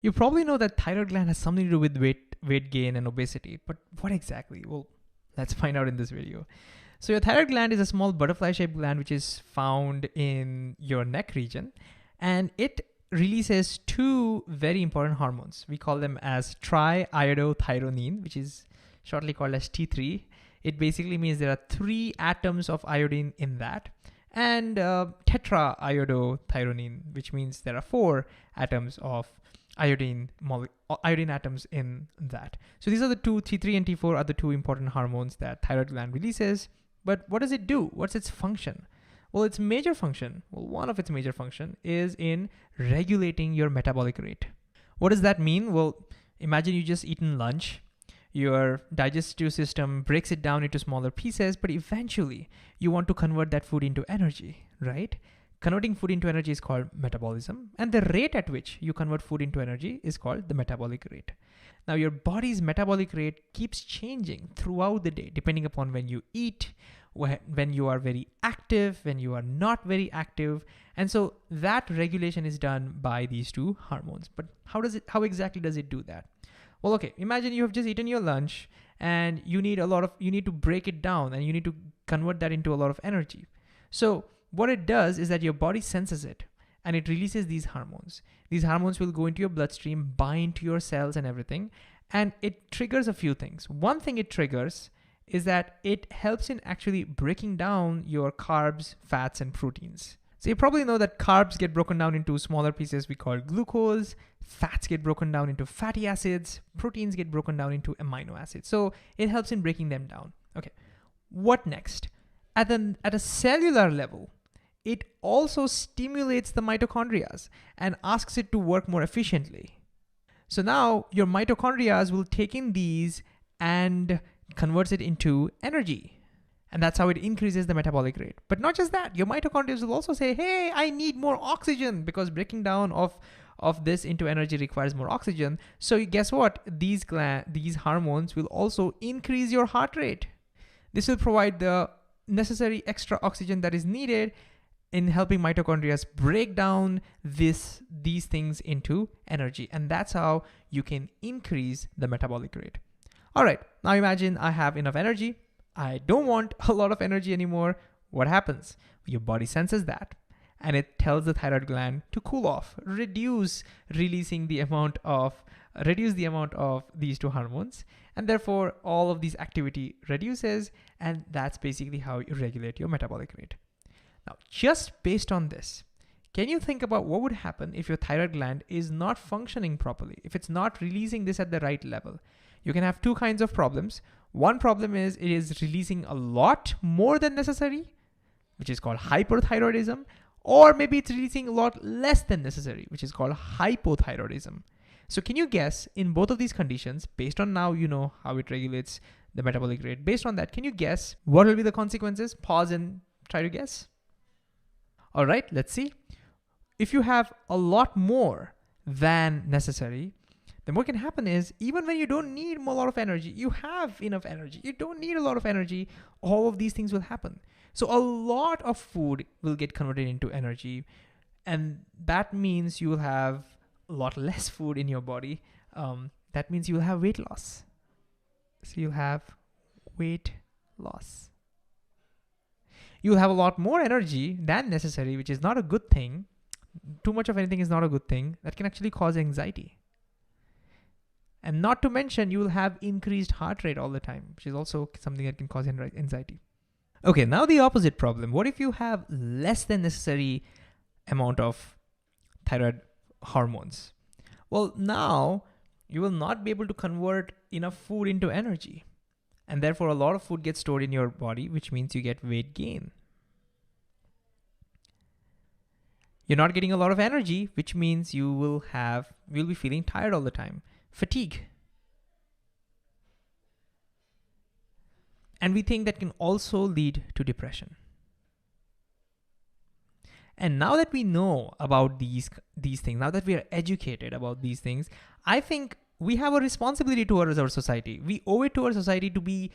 You probably know that thyroid gland has something to do with weight gain and obesity, but what exactly? Well, let's find out in this video. So your thyroid gland is a small butterfly-shaped gland which is found in your neck region, and it releases two very important hormones. We call them as triiodothyronine, which is shortly called as T3. It basically means there are 3 atoms of iodine in that, and tetraiodothyronine, which means there are 4 atoms of iodine atoms in that. So these are the two, T3 and T4 are the 2 important hormones that thyroid gland releases. But what does it do? What's its function? Well, its major function, one of its major function is in regulating your metabolic rate. What does that mean? Well, imagine you just eaten lunch. Your digestive system breaks it down into smaller pieces, but eventually you want to convert that food into energy, right? Converting food into energy is called metabolism, and the rate at which you convert food into energy is called the metabolic rate. Now, your body's metabolic rate keeps changing throughout the day, depending upon when you eat, when you are very active, when you are not very active. And so that regulation is done by these 2 hormones. But how exactly does it do that? Well, okay, imagine you have just eaten your lunch and you need to break it down and you need to convert that into a lot of energy. So what it does is that your body senses it and it releases these hormones. These hormones will go into your bloodstream, bind to your cells and everything, and it triggers a few things. One thing it triggers is that it helps in actually breaking down your carbs, fats, and proteins. So you probably know that carbs get broken down into smaller pieces we call glucose, fats get broken down into fatty acids, proteins get broken down into amino acids. So it helps in breaking them down. Okay, what next? At a cellular level, it also stimulates the mitochondria and asks it to work more efficiently. So now your mitochondria will take in these and converts it into energy. And that's how it increases the metabolic rate. But not just that, your mitochondria will also say, hey, I need more oxygen, because breaking down of this into energy requires more oxygen. So guess what? These hormones will also increase your heart rate. This will provide the necessary extra oxygen that is needed in helping mitochondria break down these things into energy. And that's how you can increase the metabolic rate. All right, now imagine I have enough energy. I don't want a lot of energy anymore. What happens? Your body senses that and it tells the thyroid gland to cool off, reduce the amount of these 2 hormones, and therefore all of these activity reduces, and that's basically how you regulate your metabolic rate. Now, just based on this, can you think about what would happen if your thyroid gland is not functioning properly, if it's not releasing this at the right level? You can have 2 kinds of problems. One problem is it is releasing a lot more than necessary, which is called hyperthyroidism, or maybe it's releasing a lot less than necessary, which is called hypothyroidism. So can you guess, in both of these conditions, based on now you know how it regulates the metabolic rate, based on that, can you guess what will be the consequences? Pause and try to guess. All right, let's see. If you have a lot more than necessary, then what can happen is, even when you don't need a lot of energy, you have enough energy, you don't need a lot of energy, all of these things will happen. So a lot of food will get converted into energy, and that means you will have a lot less food in your body. That means you will have weight loss. So you'll have weight loss. You'll have a lot more energy than necessary, which is not a good thing. Too much of anything is not a good thing. That can actually cause anxiety. And not to mention, you will have increased heart rate all the time, which is also something that can cause anxiety. Okay, now the opposite problem. What if you have less than necessary amount of thyroid hormones? Well, now you will not be able to convert enough food into energy. And therefore, a lot of food gets stored in your body, which means you get weight gain. You're not getting a lot of energy, which means you'll be feeling tired all the time. Fatigue. And we think that can also lead to depression. And now that we know about these things, now that we are educated about these things, I think we have a responsibility towards our society. We owe it to our society to be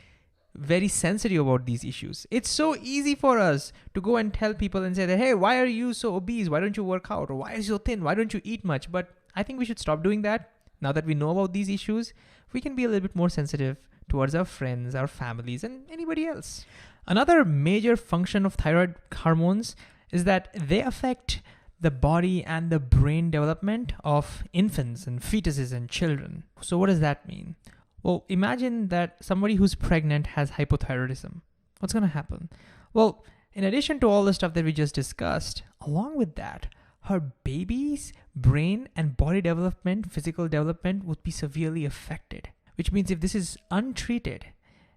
very sensitive about these issues. It's so easy for us to go and tell people and say that, hey, why are you so obese? Why don't you work out? Or why are you so thin? Why don't you eat much? But I think we should stop doing that. Now that we know about these issues, we can be a little bit more sensitive towards our friends, our families, and anybody else. Another major function of thyroid hormones is that they affect the body and the brain development of infants and fetuses and children. So what does that mean? Well, imagine that somebody who's pregnant has hypothyroidism. What's going to happen? Well, in addition to all the stuff that we just discussed, along with that, her baby's brain and body development, physical development would be severely affected. Which means if this is untreated,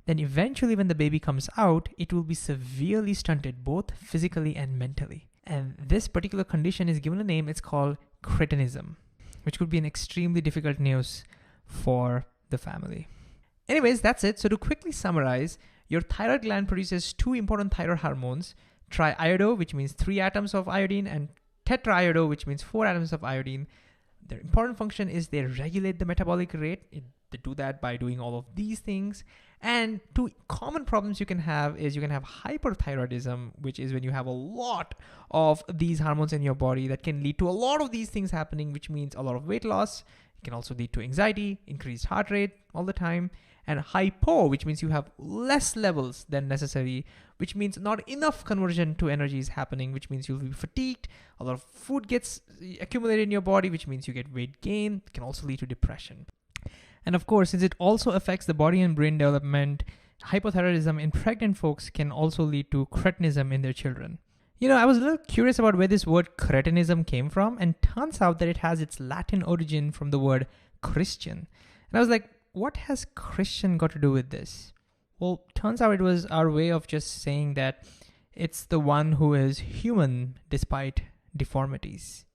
then eventually when the baby comes out, it will be severely stunted, both physically and mentally. And this particular condition is given a name, it's called cretinism, which could be an extremely difficult news for the family. Anyways, that's it. So to quickly summarize, your thyroid gland produces two important thyroid hormones, triiodo, which means 3 atoms of iodine, and tetraiodo, which means 4 atoms of iodine. Their important function is they regulate the metabolic rate. They do that by doing all of these things. And two common problems you can have is you can have hyperthyroidism, which is when you have a lot of these hormones in your body that can lead to a lot of these things happening, which means a lot of weight loss. It can also lead to anxiety, increased heart rate all the time, and hypo, which means you have less levels than necessary, which means not enough conversion to energy is happening, which means you'll be fatigued. A lot of food gets accumulated in your body, which means you get weight gain. It can also lead to depression. And of course, since it also affects the body and brain development, hypothyroidism in pregnant folks can also lead to cretinism in their children. You know, I was a little curious about where this word cretinism came from, and turns out that it has its Latin origin from the word Christian. And I was like, what has Christian got to do with this? Well, turns out it was our way of just saying that it's the one who is human despite deformities.